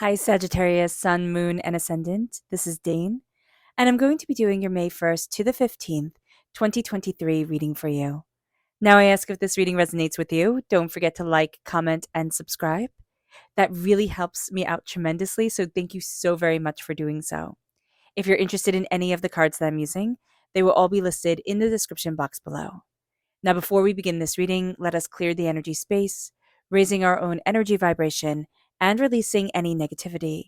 Hi, Sagittarius, Sun, Moon, and Ascendant. This is Dane, and I'm going to be doing your May 1st to the 15th, 2023 reading for you. Now, I ask if this reading resonates with you. Don't forget to like, comment, and subscribe. That really helps me out tremendously, so thank you so very much for doing so. If you're interested in any of the cards that I'm using, they will all be listed in the description box below. Now, before we begin this reading, let us clear the energy space, raising our own energy vibration and releasing any negativity.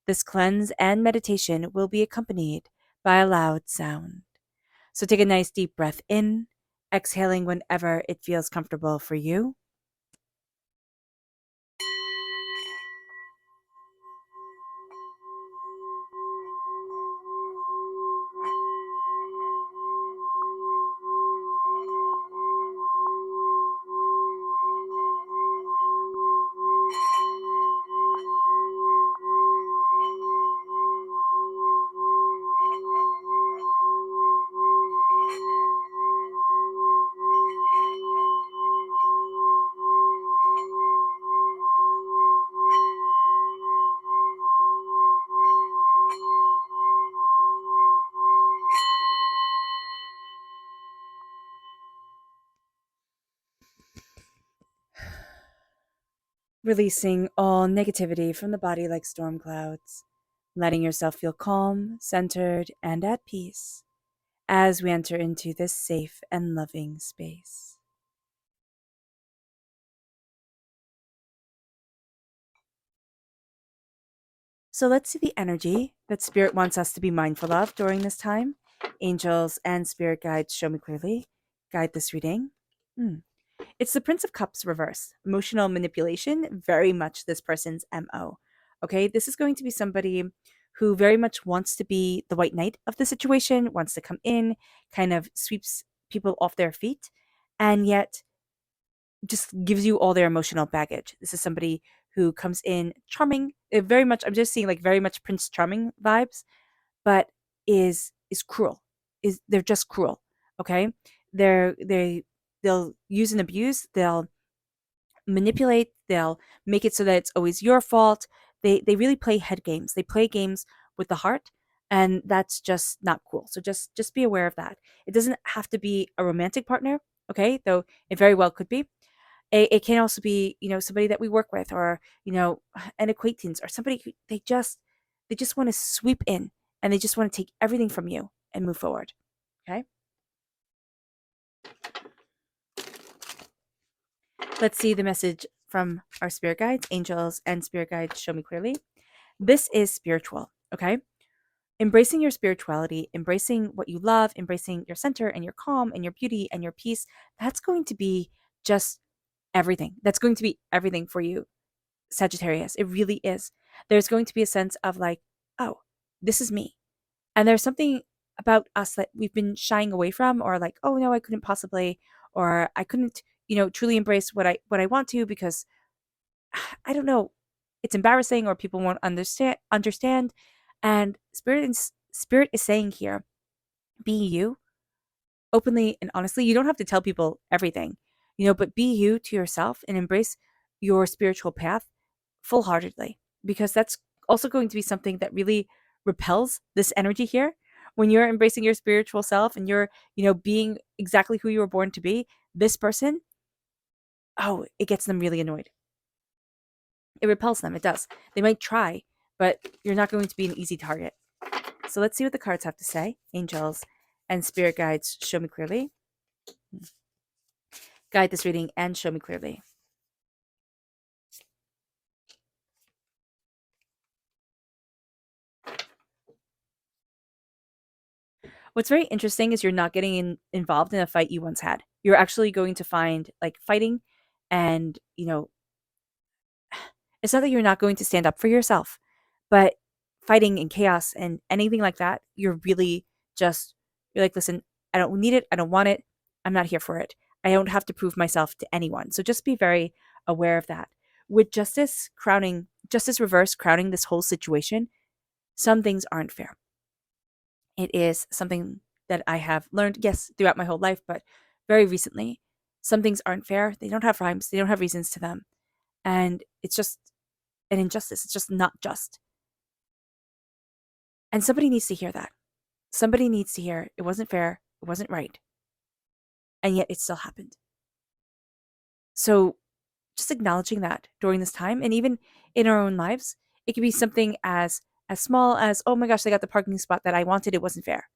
This cleanse and meditation will be accompanied by a loud sound. So take a nice deep breath in, exhaling whenever it feels comfortable for you. Releasing all negativity from the body like storm clouds, letting yourself feel calm, centered, and at peace as we enter into this safe and loving space. So let's see the energy that Spirit wants us to be mindful of during this time. Angels and Spirit guides show me clearly. Guide this reading. It's the Prince of Cups reverse. Emotional manipulation, very much this person's MO. Okay, this is going to be somebody who very much wants to be the white knight of the situation, wants to come in, kind of sweeps people off their feet, and yet just gives you all their emotional baggage. This is somebody who comes in charming, very much. I'm just seeing like very much Prince Charming vibes, but is cruel. They're just cruel. Okay, they'll use and abuse. They'll manipulate. They'll make it so that it's always your fault. They really play head games. They play games with the heart, and that's just not cool. So just be aware of that. It doesn't have to be a romantic partner. Okay, though it very well could be. It can also be, somebody that we work with, or an acquaintance, or somebody who they just want to sweep in, and they just want to take everything from you and move forward. Okay, let's see the message from our spirit guides. Angels and spirit guides show me clearly. This is spiritual. Okay, embracing your spirituality, embracing what you love, embracing your center and your calm and your beauty and your peace, that's going to be just everything. That's going to be everything for you, Sagittarius. It really is. There's going to be a sense of like, oh, this is me. And there's something about us that we've been shying away from, or like, oh no, I couldn't possibly, or I couldn't, truly embrace what I want to, because I don't know, it's embarrassing, or people won't understand. And spirit is saying here, be you openly and honestly. You don't have to tell people everything, but be you to yourself and embrace your spiritual path full heartedly, because that's also going to be something that really repels this energy here. When you're embracing your spiritual self and you're, being exactly who you were born to be, this person, oh, it gets them really annoyed. It repels them. It does. They might try, but you're not going to be an easy target. So let's see what the cards have to say. Angels and spirit guides show me clearly. Guide this reading and show me clearly. What's very interesting is you're not getting involved in a fight you once had. You're actually going to find like fighting, and it's not that you're not going to stand up for yourself, but fighting and chaos and anything like that, you're like, listen, I don't need it. I don't want it. I'm not here for it. I don't have to prove myself to anyone. So just be very aware of that. With justice reverse crowning this whole situation, some things aren't fair. It is something that I have learned, yes, throughout my whole life, but very recently. Some things aren't fair. They don't have rhymes. They don't have reasons to them. And it's just an injustice. It's just not just. And somebody needs to hear that. Somebody needs to hear it wasn't fair, it wasn't right, and yet it still happened. So just acknowledging that during this time, and even in our own lives, it could be something as small as, oh my gosh, they got the parking spot that I wanted, it wasn't fair.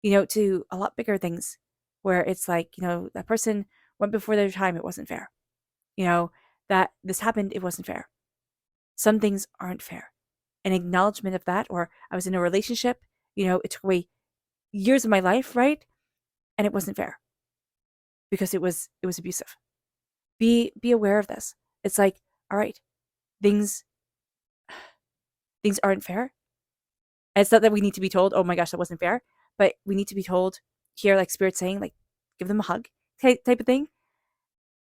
To a lot bigger things where it's like, that person went before their time, it wasn't fair. That this happened, it wasn't fair. Some things aren't fair. An acknowledgement of that, or I was in a relationship, it took away years of my life, right? And it wasn't fair because it was abusive. Be aware of this. It's like, all right, things aren't fair. And it's not that we need to be told, oh my gosh, that wasn't fair, but we need to be told here, like Spirit saying, like, give them a hug type of thing.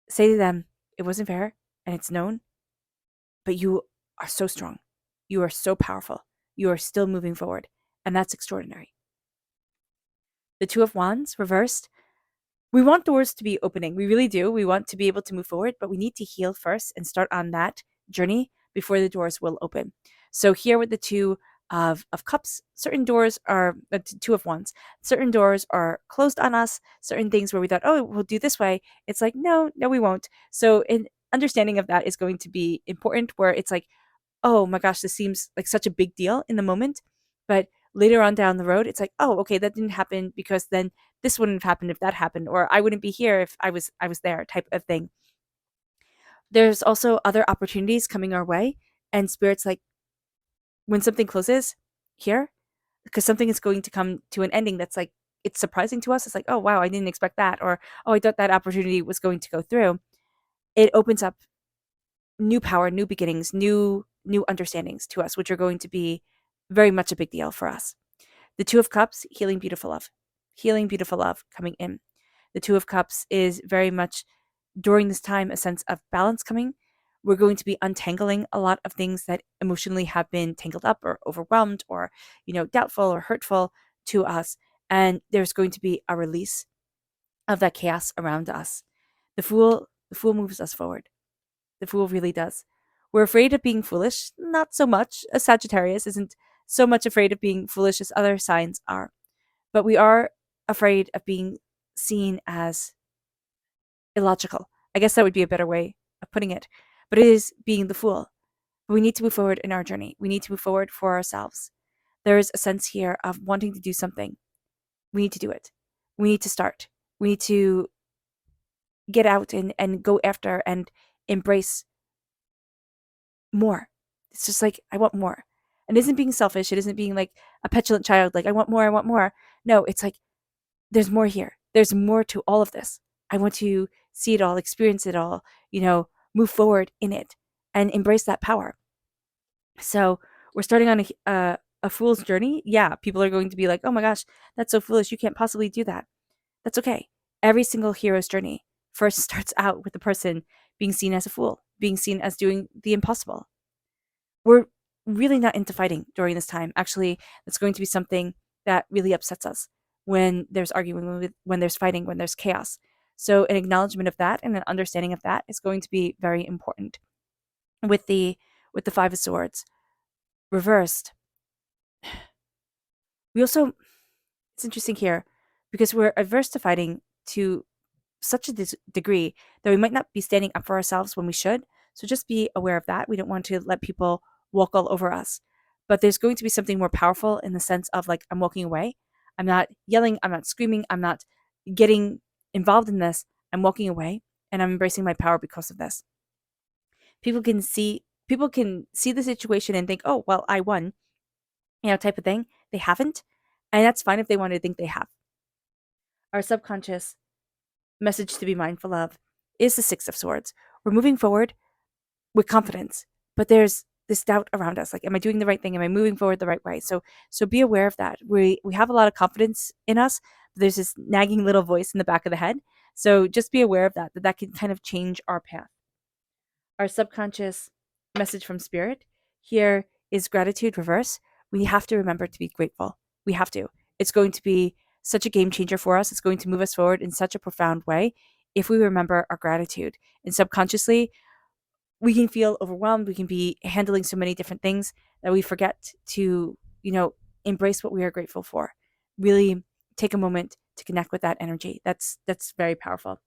Say to them, it wasn't fair and it's known, but you are so strong. You are so powerful. You are still moving forward. And that's extraordinary. The Two of Wands reversed. We want doors to be opening. We really do. We want to be able to move forward, but we need to heal first and start on that journey before the doors will open. So here with the Two of Cups, certain doors are the Two of Wands. Certain doors are closed on us. Certain things where we thought, oh, we'll do this way. It's like, no, we won't. So an understanding of that is going to be important, where it's like, oh my gosh, this seems like such a big deal in the moment, but later on down the road, it's like, oh, okay, that didn't happen because then this wouldn't have happened if that happened, or I wouldn't be here if I was there, type of thing. There's also other opportunities coming our way, and Spirit's like, when something closes here, because something is going to come to an ending that's like, it's surprising to us. It's like, oh wow, I didn't expect that, or oh, I thought that opportunity was going to go through. It opens up new power, new beginnings, new understandings to us, which are going to be very much a big deal for us. The Two of Cups, healing beautiful love coming in. The Two of Cups is very much during this time a sense of balance coming. We're going to be untangling a lot of things that emotionally have been tangled up or overwhelmed or, doubtful or hurtful to us. And there's going to be a release of that chaos around us. The Fool moves us forward. The Fool really does. We're afraid of being foolish, not so much. A Sagittarius isn't so much afraid of being foolish as other signs are, but we are afraid of being seen as illogical. I guess that would be a better way of putting it. But it is being the Fool. We need to move forward in our journey. We need to move forward for ourselves. There is a sense here of wanting to do something. We need to do it. We need to start. We need to get out and go after and embrace more. It's just like, I want more. And it isn't being selfish. It isn't being like a petulant child, like, I want more, I want more. No, it's like, there's more here. There's more to all of this. I want to see it all, experience it all, move forward in it and embrace that power. So we're starting on a fool's journey. Yeah, people are going to be like, oh my gosh, that's so foolish. You can't possibly do that. That's okay. Every single hero's journey first starts out with the person being seen as a fool, being seen as doing the impossible. We're really not into fighting during this time. Actually, that's going to be something that really upsets us when there's arguing, when there's fighting, when there's chaos. So an acknowledgement of that and an understanding of that is going to be very important. With the Five of Swords reversed, we also, it's interesting here because we're averse to fighting to such a degree that we might not be standing up for ourselves when we should. So just be aware of that. We don't want to let people walk all over us. But there's going to be something more powerful in the sense of like, I'm walking away. I'm not yelling. I'm not screaming. I'm not getting involved in this. I'm walking away and I'm embracing my power because of this. People can see the situation and think, oh, well, I won, type of thing. They haven't. And that's fine if they want to think they have. Our subconscious message to be mindful of is the Six of Swords. We're moving forward with confidence, but there's this doubt around us. Like, am I doing the right thing? Am I moving forward the right way? So be aware of that. We have a lot of confidence in us, but there's this nagging little voice in the back of the head. So just be aware of that can kind of change our path. Our subconscious message from Spirit here is gratitude reverse. We have to remember to be grateful. We have to. It's going to be such a game changer for us. It's going to move us forward in such a profound way if we remember our gratitude. And subconsciously, we can feel overwhelmed. We can be handling so many different things that we forget to, embrace what we are grateful for. Really take a moment to connect with that energy. That's very powerful.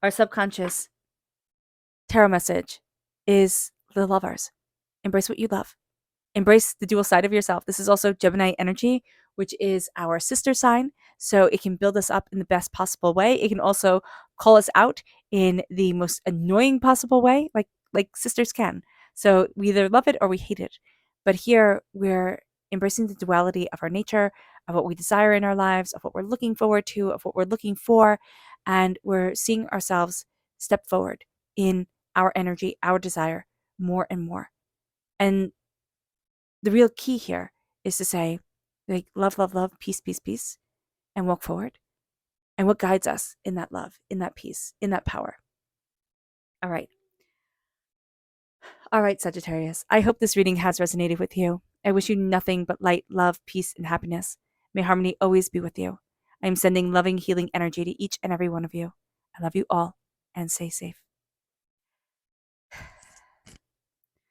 Our subconscious tarot message is the lovers. Embrace what you love. Embrace the dual side of yourself. This is also Gemini energy, which is our sister sign. So it can build us up in the best possible way. It can also call us out in the most annoying possible way, like sisters can. So we either love it or we hate it. But here we're embracing the duality of our nature, of what we desire in our lives, of what we're looking forward to, of what we're looking for, and we're seeing ourselves step forward in our energy, our desire, more and more. And the real key here is to say, like, love, love, love, peace, peace, peace, and walk forward. And what guides us in that love, in that peace, in that power. All right. All right, Sagittarius. I hope this reading has resonated with you. I wish you nothing but light, love, peace, and happiness. May harmony always be with you. I am sending loving, healing energy to each and every one of you. I love you all, and stay safe.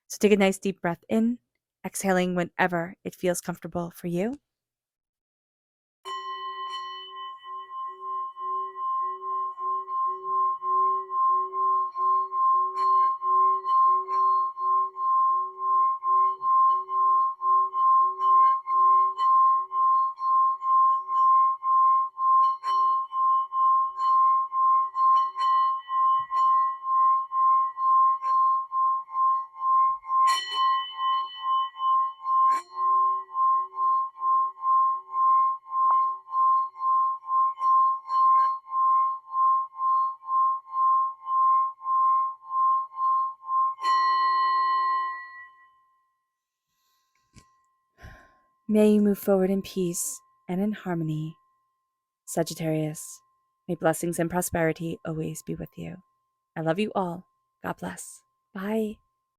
So take a nice deep breath in, exhaling whenever it feels comfortable for you. May you move forward in peace and in harmony. Sagittarius, may blessings and prosperity always be with you. I love you all. God bless. Bye.